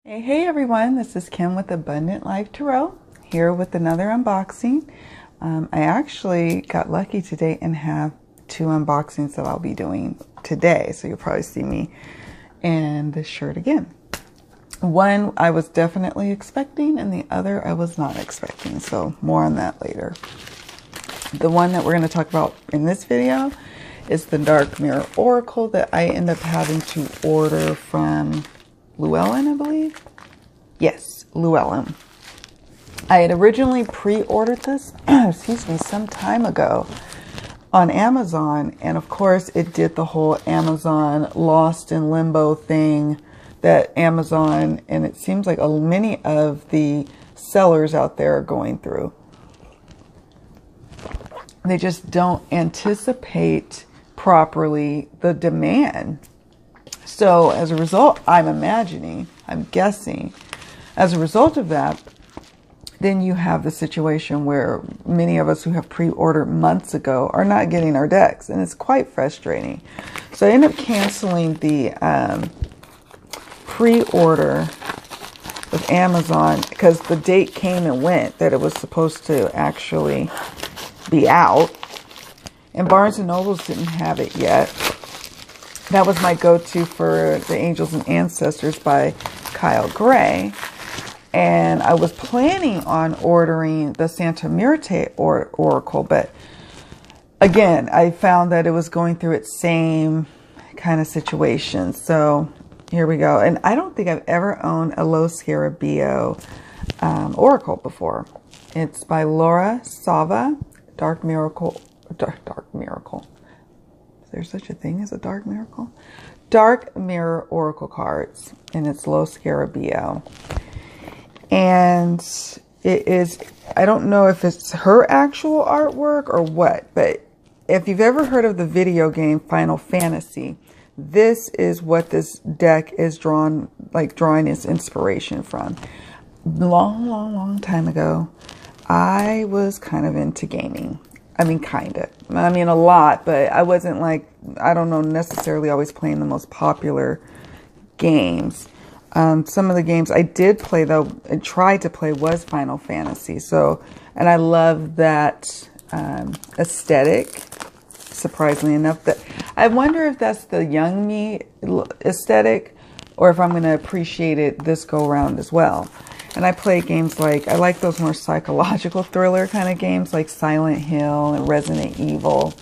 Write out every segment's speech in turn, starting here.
Hey everyone, this is Kim with Abundant Life Tarot, here with another unboxing. I actually got lucky today and have two unboxings that I'll be doing today, so you'll probably see me in this shirt again. One I was definitely expecting and the other I was not expecting, so more on that later. The one that we're going to talk about in this video is the Dark Mirror Oracle that I end up having to order from Llewellyn, I believe. Yes, Llewellyn. I had originally pre-ordered this, excuse me, some time ago on Amazon. And of course, it did the whole Amazon lost in limbo thing that Amazon, and it seems like many of the sellers out there are going through. They just don't anticipate properly the demand. So as a result, I'm guessing, as a result of that, then you have the situation where many of us who have pre-ordered months ago are not getting our decks, and it's quite frustrating. So I ended up canceling the pre-order with Amazon because the date came and went that it was supposed to actually be out, and Barnes & Nobles didn't have it yet. That was my go-to for The Angels and Ancestors by Kyle Gray. And I was planning on ordering the Santa Muerte Oracle, but again, I found that it was going through its same kind of situation. So here we go. And I don't think I've ever owned a Lo Scarabeo Oracle before. It's by Laura Sava, Dark Miracle. Is there such a thing as a Dark Miracle? Dark Mirror Oracle cards, and it's Lo Scarabeo. And it is, I don't know if it's her actual artwork or what, but if you've ever heard of the video game Final Fantasy, this is what this deck is drawing its inspiration from. Long time ago, I was kind of into gaming. I mean, a lot, but I wasn't necessarily always playing the most popular games. Some of the games I did play, though, and tried to play, was Final Fantasy. And I love that aesthetic, surprisingly enough. That I wonder if that's the young me aesthetic, or if I'm going to appreciate it this go around as well. And I play games I like those more psychological thriller kind of games like Silent Hill and Resident Evil.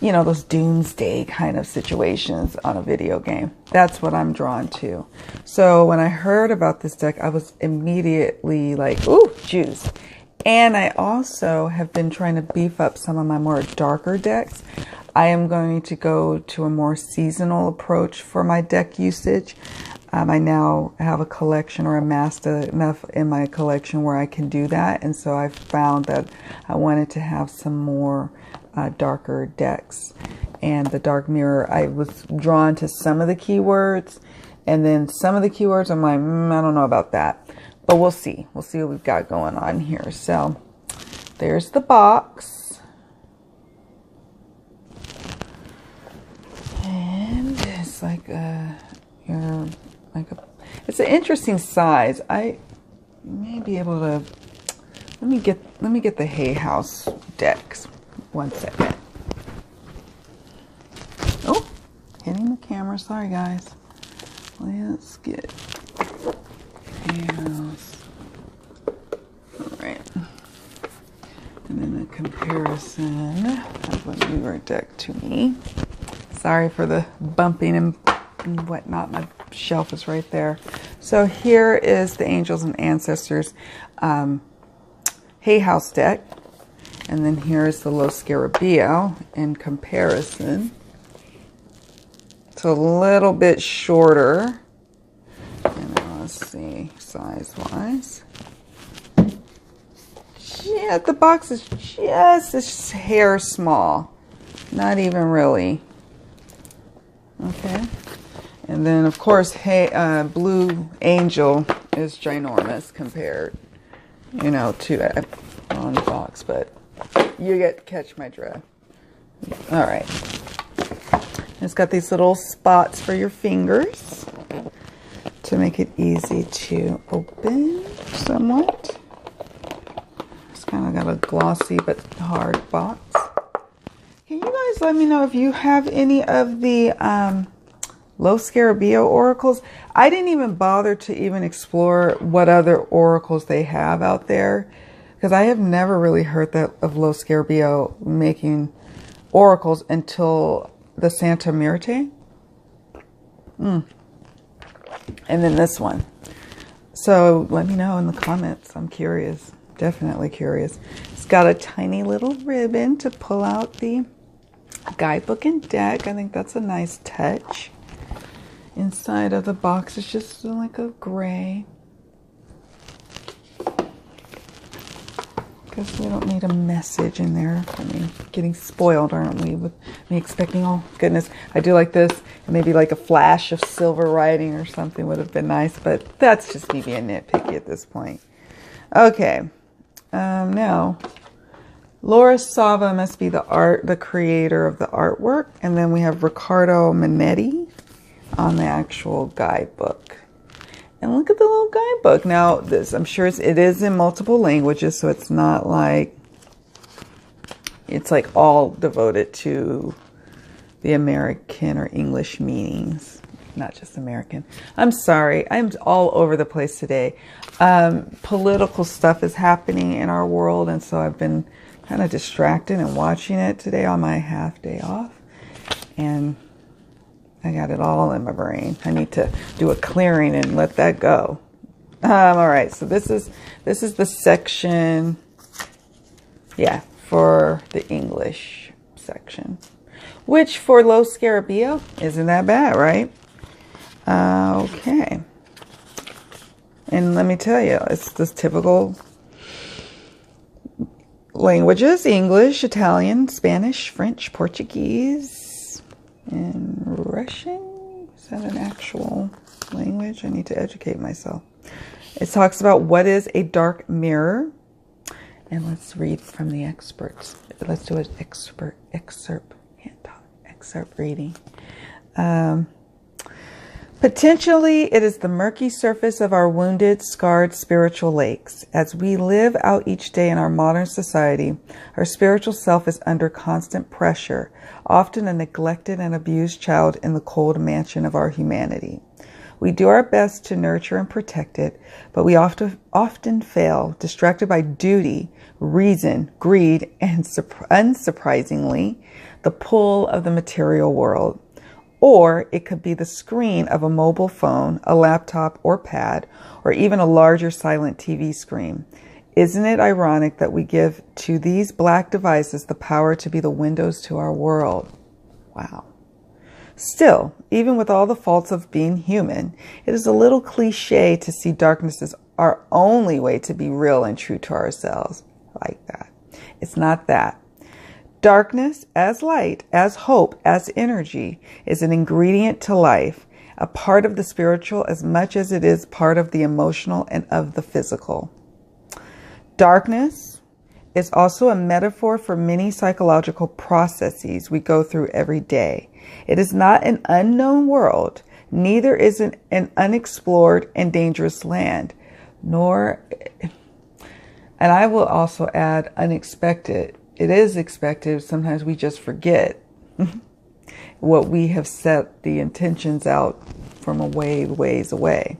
You know, those doomsday kind of situations on a video game. That's what I'm drawn to. So when I heard about this deck, I was immediately like, ooh, juice. And I also have been trying to beef up some of my more darker decks. I am going to go to a more seasonal approach for my deck usage. I now have a collection, or amassed enough in my collection where I can do that. And so I found that I wanted to have some more darker decks. And the Dark Mirror, I was drawn to some of the keywords, and then some of the keywords I'm like, I don't know about that. But we'll see. We'll see what we've got going on here. So there's the box. And it's it's an interesting size. I may be able to, let me get the Hay House decks. 1 second. Oh, hitting the camera. Sorry, guys. Let's get Hay House. All right. And then the comparison of a newer deck to me. Sorry for the bumping and whatnot. My shelf is right there. So here is the Angels and Ancestors Hay House deck. And then here is the Lo Scarabeo in comparison. It's a little bit shorter. And let's see, size-wise. Yeah, the box is just a hair small. Not even really. Okay. And then, of course, Blue Angel is ginormous compared, to on the box, but you catch my drift. All right. It's got these little spots for your fingers to make it easy to open somewhat. It's kind of got a glossy but hard box. Can you guys let me know if you have any of the Los Scarabeo oracles? I didn't even bother to even explore what other oracles they have out there, because I have never really heard that of Los Scarabeo making oracles until the Santa Muerte. And then this one. So let me know in the comments. I'm curious. Definitely curious. It's got a tiny little ribbon to pull out the guidebook and deck. I think that's a nice touch. Inside of the box is just like a gray. Because we don't need a message in there. I mean, getting spoiled, aren't we? With me expecting, oh goodness, I do like this. Maybe like a flash of silver writing or something would have been nice, but that's just me being nitpicky at this point. Okay, now Laura Sava must be the creator of the artwork, and then we have Riccardo Minetti on the actual guidebook. And look at the little guidebook. Now, this, I'm sure it is in multiple languages, so it's not like it's like all devoted to the American or English meanings, not just American. I'm sorry, I'm all over the place today. Political stuff is happening in our world, and so I've been kind of distracted and watching it today on my half day off, and I got it all in my brain. I need to do a clearing and let that go. All right, so this is the section, yeah, for the English section, which for Los Scarabeo isn't that bad, right? Okay, and let me tell you, it's this typical languages: English, Italian, Spanish, French, Portuguese, and Russian. Is that an actual language? I need to educate myself. It talks about what is a dark mirror. And let's read from the experts. Let's do an excerpt. Can't talk. Excerpt reading. Potentially, it is the murky surface of our wounded, scarred spiritual lakes. As we live out each day in our modern society, our spiritual self is under constant pressure, often a neglected and abused child in the cold mansion of our humanity. We do our best to nurture and protect it, but we often fail, distracted by duty, reason, greed, and unsurprisingly, the pull of the material world. Or it could be the screen of a mobile phone, a laptop or pad, or even a larger silent TV screen. Isn't it ironic that we give to these black devices the power to be the windows to our world? Wow. Still, even with all the faults of being human, it is a little cliche to see darkness as our only way to be real and true to ourselves. Like that. It's not that. Darkness, as light, as hope, as energy, is an ingredient to life, a part of the spiritual as much as it is part of the emotional and of the physical. Darkness is also a metaphor for many psychological processes we go through every day. It is not an unknown world, neither is it an unexplored and dangerous land, nor, and I will also add, unexpected. It is expected. Sometimes we just forget what we have set the intentions out from a ways away.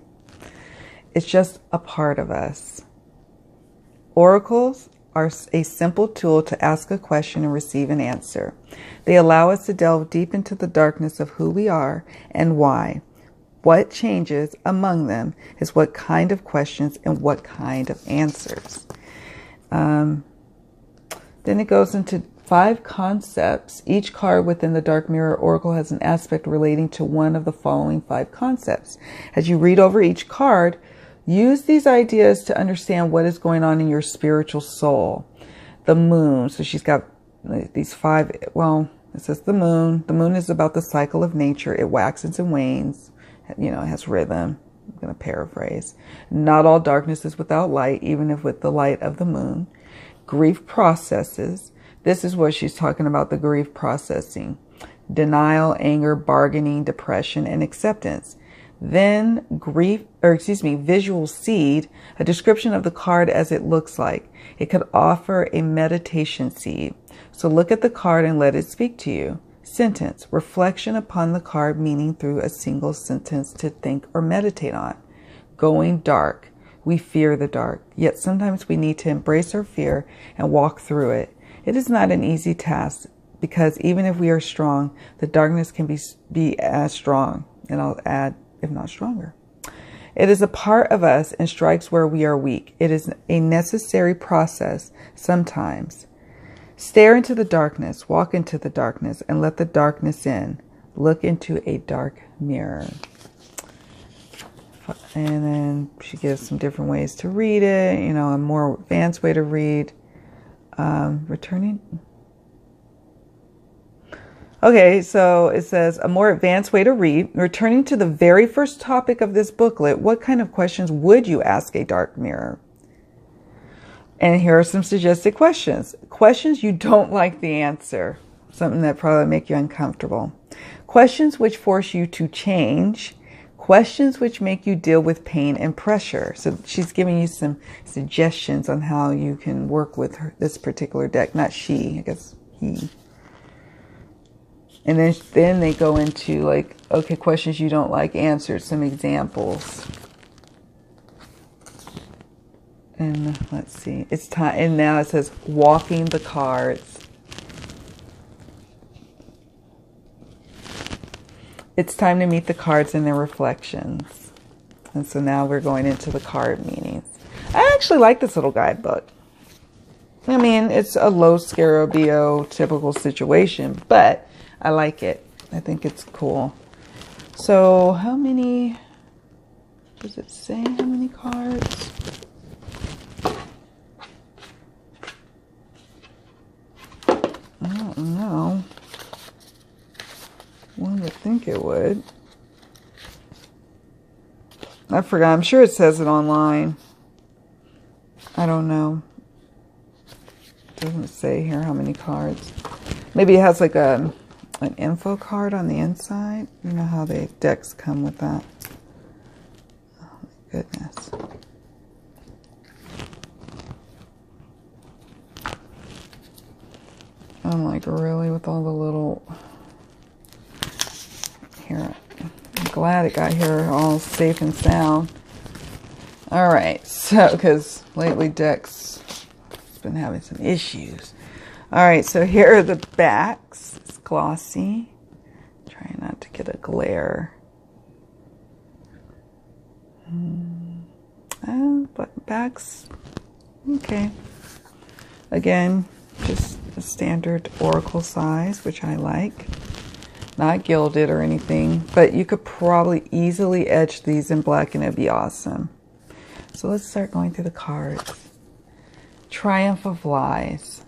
It's just a part of us. Oracles are a simple tool to ask a question and receive an answer. They allow us to delve deep into the darkness of who we are and why. What changes among them is what kind of questions and what kind of answers. Then it goes into 5 concepts. Each card within the Dark Mirror Oracle has an aspect relating to one of the following 5 concepts. As you read over each card, use these ideas to understand what is going on in your spiritual soul. The moon. So she's got these 5, well, it says the moon. The moon is about the cycle of nature. It waxes and wanes. You know, it has rhythm. I'm going to paraphrase. Not all darkness is without light, even if with the light of the moon. Grief processes. This is what she's talking about, the grief processing. Denial, anger, bargaining, depression, and acceptance. Then visual seed, a description of the card as it looks like. It could offer a meditation seed. So look at the card and let it speak to you. Sentence, reflection upon the card, meaning through a single sentence to think or meditate on. Going dark. We fear the dark, yet sometimes we need to embrace our fear and walk through it. It is not an easy task because even if we are strong, the darkness can be as strong, and I'll add, if not stronger. It is a part of us and strikes where we are weak. It is a necessary process sometimes. Stare into the darkness, walk into the darkness, and let the darkness in. Look into a dark mirror. And then she gives some different ways to read it, you know, a more advanced way to read. Returning. Okay, so it says a more advanced way to read. Returning to the very first topic of this booklet, what kind of questions would you ask a dark mirror? And here are some suggested questions. Questions you don't like the answer. Something that probably make you uncomfortable. Questions which force you to change. Questions which make you deal with pain and pressure. So she's giving you some suggestions on how you can work with this particular deck. Not she, I guess he. And then they go into like, okay, questions you don't like answered, some examples. And let's see, it's time, and now it says walking the cards. It's time to meet the cards and their reflections. And so now we're going into the card meanings. I actually like this little guidebook. I mean, it's a low Scarabeo typical situation, but I like it. I think it's cool. So how many, does it say how many cards? I don't know. One would think it would. I forgot. I'm sure it says it online. I don't know. It doesn't say here how many cards. Maybe it has like an info card on the inside. You know how the decks come with that. Oh my goodness. I'm like, really, with all the little... Here, I'm glad it got here all safe and sound. All right, so, because lately Dex has been having some issues. All right, so here are the backs. It's glossy. Trying not to get a glare. But backs, okay. Again, just a standard oracle size, which I like. Not gilded or anything, but you could probably easily etch these in black and it'd be awesome. So let's start going through the cards. Triumph of Lies.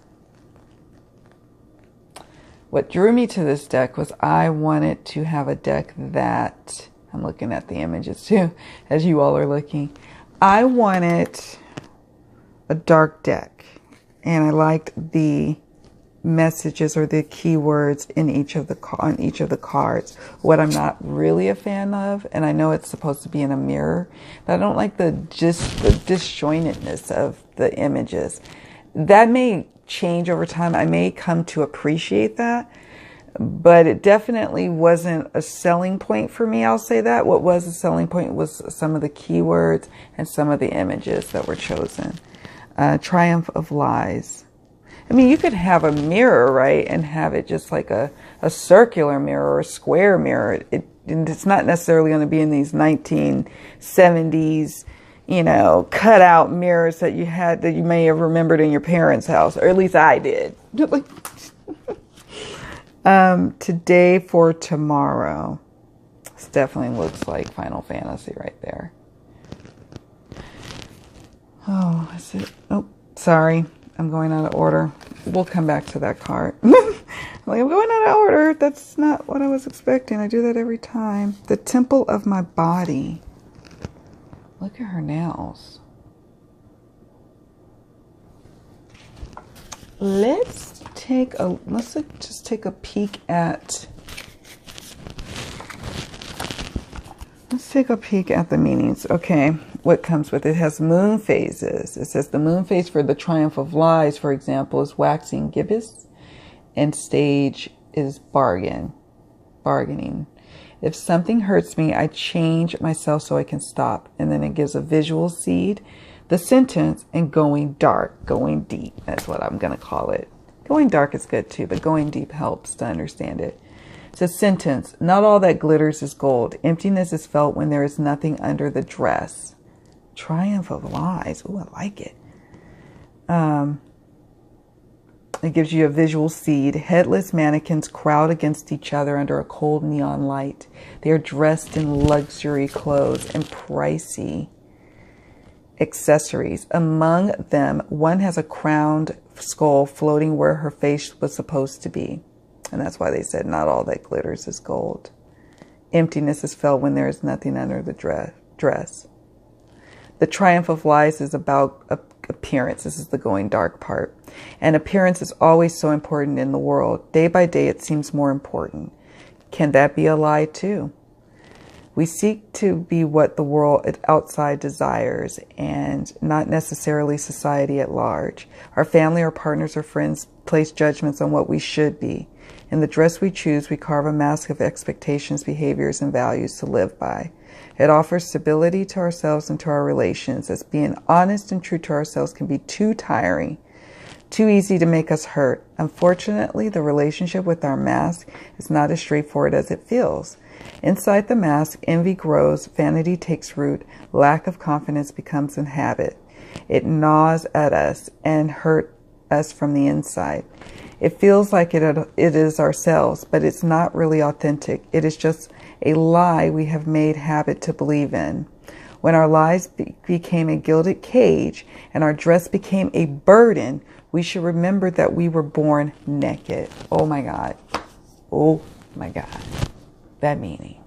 What drew me to this deck was I wanted to have a deck that, I'm looking at the images too, as you all are looking. I wanted a dark deck, and I liked the messages or the keywords in on each of the cards. What I'm not really a fan of, and I know it's supposed to be in a mirror, but I don't like the disjointedness of the images. That may change over time. I may come to appreciate that, but it definitely wasn't a selling point for me. I'll say that. What was a selling point was some of the keywords and some of the images that were chosen. Triumph of Lies. I mean, you could have a mirror, right, and have it just like a circular mirror or a square mirror. It's not necessarily going to be in these 1970s, you know, cutout mirrors that you had that you may have remembered in your parents' house, or at least I did. Today for Tomorrow. This definitely looks like Final Fantasy right there. Oh, is it? Oh, sorry. I'm going out of order. We'll come back to that card. I'm going out of order. That's not what I was expecting. I do that every time. The Temple of My Body. Look at her nails. Let's just take a peek at, let's Let's take a peek at the meanings. Okay, what comes with it? It has moon phases. It says the moon phase for the triumph of lies, for example, is waxing gibbous, and stage is bargaining. If something hurts me, I change myself so I can stop. And then it gives a visual seed, the sentence, and going dark, going deep. That's what I'm going to call it. Going dark is good too, but going deep helps to understand it. It's a sentence. Not all that glitters is gold. Emptiness is felt when there is nothing under the dress. Triumph of lies. Ooh, I like it. It gives you a visual seed. Headless mannequins crowd against each other under a cold neon light. They are dressed in luxury clothes and pricey accessories. Among them, one has a crowned skull floating where her face was supposed to be. And that's why they said not all that glitters is gold. Emptiness is felt when there is nothing under the dress. The triumph of lies is about appearance. This is the going dark part. And appearance is always so important in the world. Day by day, it seems more important. Can that be a lie too? We seek to be what the world outside desires and not necessarily society at large. Our family, our partners, or friends place judgments on what we should be. In the dress we choose, we carve a mask of expectations, behaviors, and values to live by. It offers stability to ourselves and to our relations, as being honest and true to ourselves can be too tiring, too easy to make us hurt. Unfortunately, the relationship with our mask is not as straightforward as it feels. Inside the mask, envy grows, vanity takes root, lack of confidence becomes a habit. It gnaws at us and hurts us from the inside. It feels like it is ourselves, but it's not really authentic. It is just a lie we have made habit to believe in. When our lives became a gilded cage and our dress became a burden, we should remember that we were born naked. Oh my God. Oh my God. That meaning.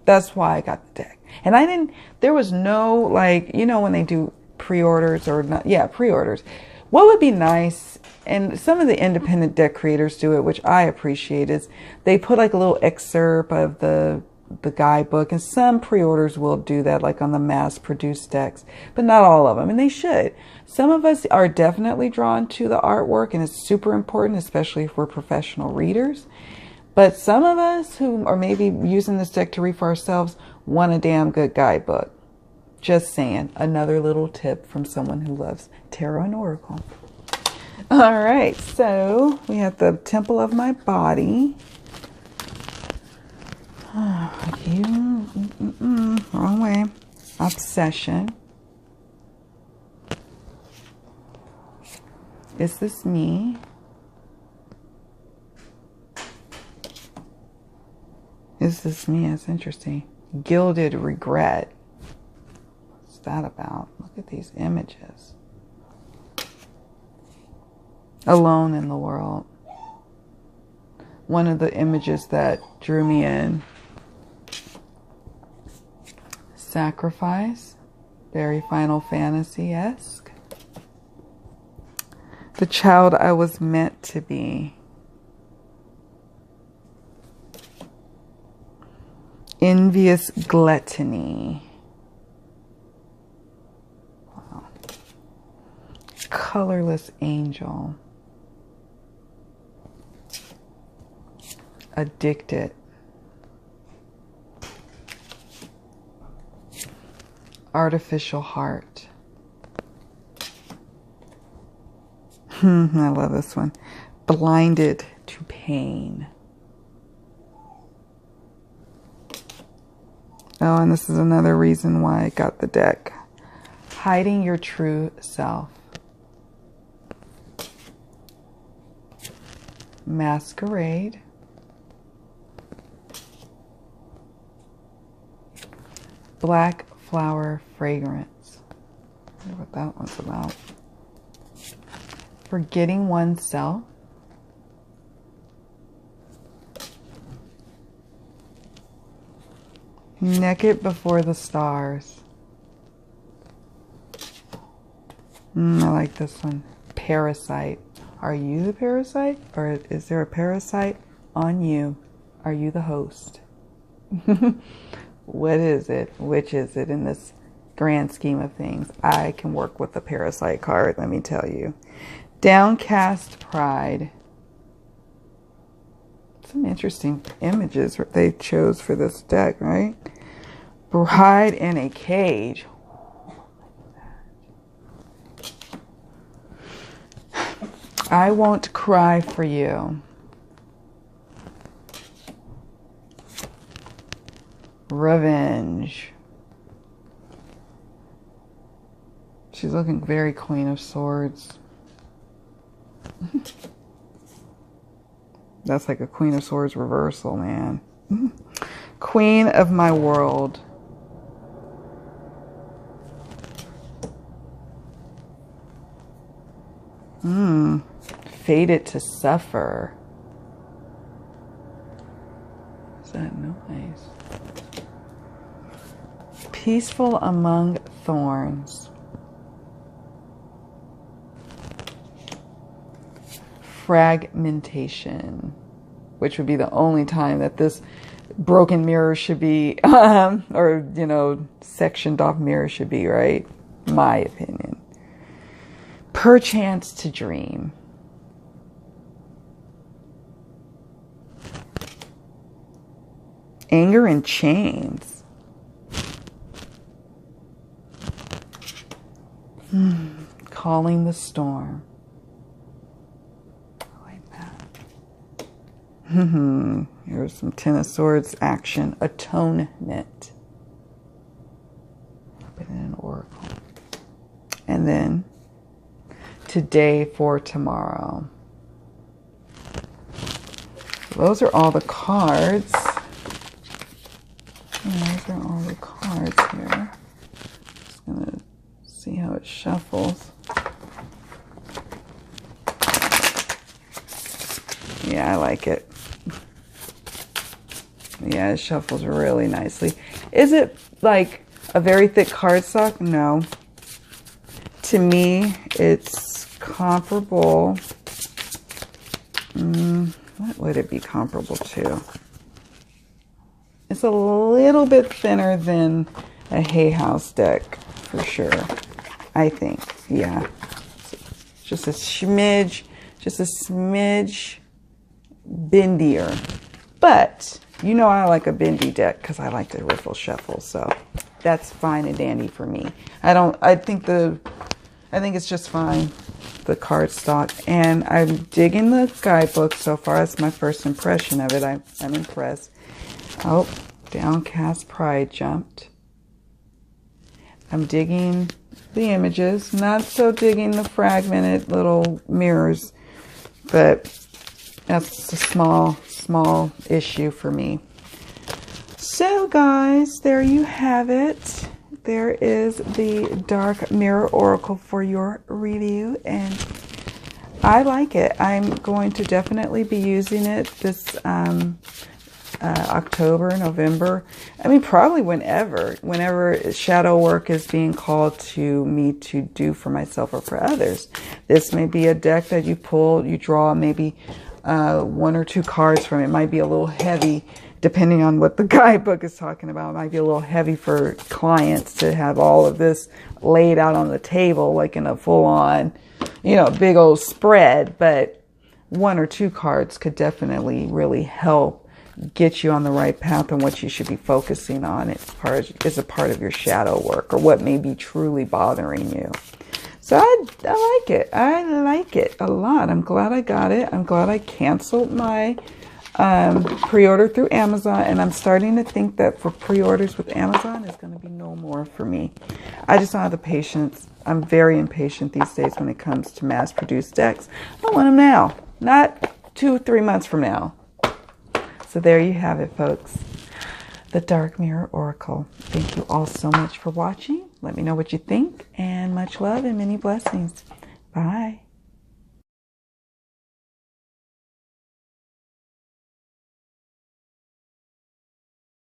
That's why I got the deck. And there was no, like, you know, when they do pre-orders or not, yeah, pre-orders. What would be nice, and some of the independent deck creators do it, which I appreciate, is they put like a little excerpt of the guidebook, and some pre-orders will do that, like on the mass-produced decks, but not all of them, and they should. Some of us are definitely drawn to the artwork, and it's super important, especially if we're professional readers. But some of us who are maybe using this deck to read for ourselves want a damn good guidebook. Just saying. Another little tip from someone who loves tarot and oracle. All right, so we have the Temple of My Body. Wrong way. Obsession. Is this me? Is this me? That's interesting. Gilded regret. What's that about? Look at these images. Alone in the world. One of the images that drew me in. Sacrifice. Very Final Fantasy-esque. The child I was meant to be. Envious gluttony. Wow. Colorless angel. Addicted. Artificial heart. I love this one. Blinded to pain. Oh, and this is another reason why I got the deck. Hiding your true self. Masquerade. Black flower fragrance. I wonder what that one's about. Forgetting oneself. Naked before the stars. I like this one. Parasite. Are you the parasite? Or is there a parasite on you? Are you the host? what is it? Which is it in this grand scheme of things? I can work with the Parasite card, let me tell you. Downcast Pride. Some interesting images they chose for this deck, right? Bride in a Cage. I won't cry for you. Revenge. She's looking very Queen of Swords. That's like a Queen of Swords reversal, man. Queen of my world. Fated to suffer. What's that noise? Peaceful among thorns. Fragmentation, which would be the only time that this broken mirror should be, or, you know, sectioned off mirror should be, right? My opinion. Perchance to dream. Anger in chains. Calling the storm. I like that. Here's some Ten of Swords action. Atonement. Put in an oracle. And then today for tomorrow. Those are all the cards. And those are all the cards here. Just gonna see how it shuffles. Yeah, I like it. Yeah, it shuffles really nicely. Is it like a very thick cardstock? No. To me, it's comparable. What would it be comparable to? It's a little bit thinner than a Hay House deck, for sure. I think, yeah. Just a smidge bendier. But you know I like a bendy deck because I like to riffle shuffle, so that's fine and dandy for me. I think it's just fine, the cardstock. And I'm digging the guidebook so far. That's my first impression of it. I'm impressed. Oh, Downcast Pride jumped. I'm digging the images, not so digging the fragmented little mirrors, but that's a small issue for me. So guys, there you have it. There is the Dark Mirror Oracle for your review, and I like it. I'm going to definitely be using it this October, November. I mean, probably whenever shadow work is being called to me to do for myself or for others. This may be a deck that you pull, you draw maybe 1 or 2 cards from it. It might be a little heavy, depending on what the guidebook is talking about. It might be a little heavy for clients to have all of this laid out on the table, like in a full-on, you know, big old spread. But 1 or 2 cards could definitely really help get you on the right path and what you should be focusing on. It's a part of your shadow work, or what may be truly bothering you. So I like it. I like it a lot. I'm glad I got it. I'm glad I canceled my pre-order through Amazon, and I'm starting to think that for pre-orders with Amazon is going to be no more for me. I just don't have the patience. I'm very impatient these days when it comes to mass-produced decks. I want them now, not 2 or 3 months from now. So there you have it, folks. The Dark Mirror Oracle. Thank you all so much for watching. Let me know what you think, and much love and many blessings. Bye.